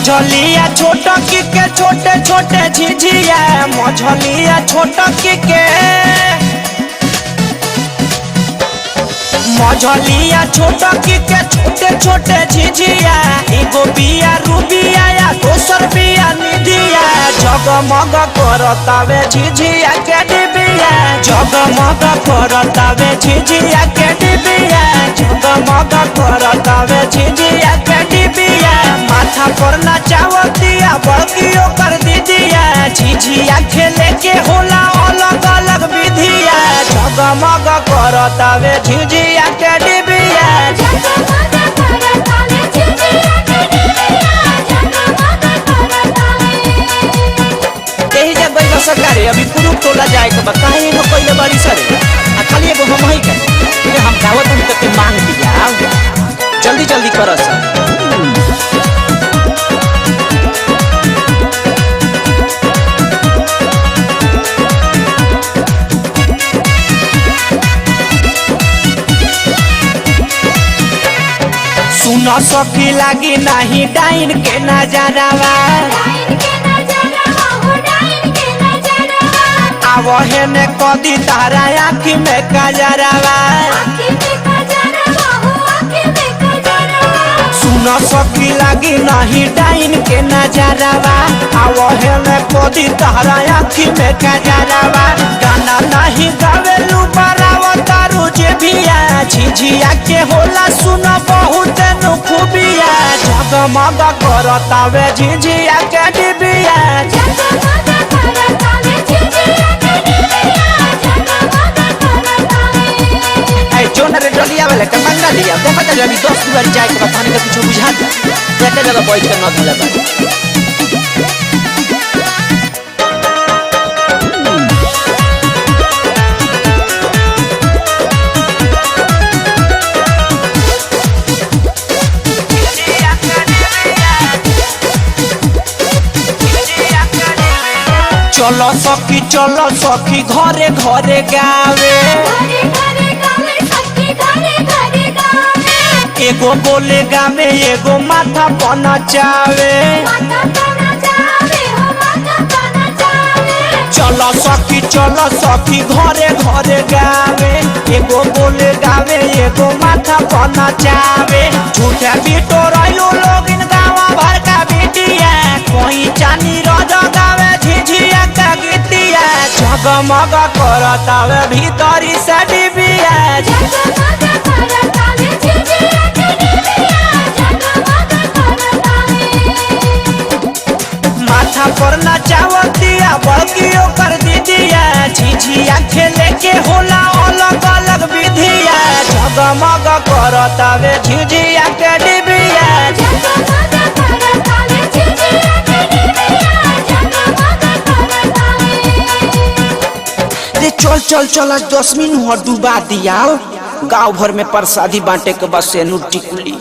मझलिया छोटकी के छोटे छोटे झिझिया मझलिया छोटकी के मझलिया छोटकी के छोटे छोटे झिझिया एगो बिया रूबिया या दोसर बिया निधिया जगमग करतावे झिझिया के डिबिया जगमग करतावे झिझिया के डिबिया जगमग करतावे झिझिया के डिबिया माथा पर नचावतिया बड़कियो कर दीदिया झिझिया खेले के होला अलग अलग विधिया जगमग करतावे झिझिया के डिबिया जगमग करतावे झिझिया के डिबिया जगमग करतावे। यही जब गई सरकारी अभी कुरुप टोला जाए के बा काहे न कइले बड़ी सरे आ खाली एगो हम ही के हम गावत हम तक मांग दिया जल्दी जल्दी कर सर सुन सखी लागी नहीं डाइन के नजरवा डाइन के नजरवा हो डाइन के नजरवा आवहे ने कदी तारा आँखी में कजरवा आँखी में कजरवा हो आँखी में कजरवा सुन सखी लागी नहीं डाइन के नजरवा आवहे ने कदी तारा आँखी में कजरवा गाना नहीं गावेलू बरावा तारू जे भिया झिझिया के होला सुन बहुत खूबिया जगमग करतावे झिझिया के डिबिया जगमग करतावे झिझिया के डिबिया जगमग करतावे। ऐ जोन रे डलिया वाले के मंगा दिया देखत है अभी 10 दुआर जाए के बताने का कुछ बुझा दे बेटे जगह बैठ के न धले बा चलो सखी घरे घरे गावे घरे घरे गावे सखी घरे घरे गावे एगो बोले गावे एगो माथा पन चावे माथा पना जावे हो माथा पना जावे चलो सखी घरे घरे गावे एगो बोले गावे एगो माथा पन चावे झूठे बिटो रहिलो लोग इन गावा भर का बिटिया कोई चानी रज गावे झिझिया का गीतिया जगमग करतावे भीतरी से डिबिया जगमग करतावे झिझिया के डिबिया जगमग करतावे। माथा पर नचावतिया बड़कियो कर दीदिया झिझिया खेले के होला अलग अलग विधिया जगमग करतावे झिझिया के डिबिया जगमग करतावे झिझिया के डिबिया जगमग करतावे। रे चल आज 10 मिनट डुबा दिया गाँव भर में प्रसादी बांटे के बस से नुट्टी कुली।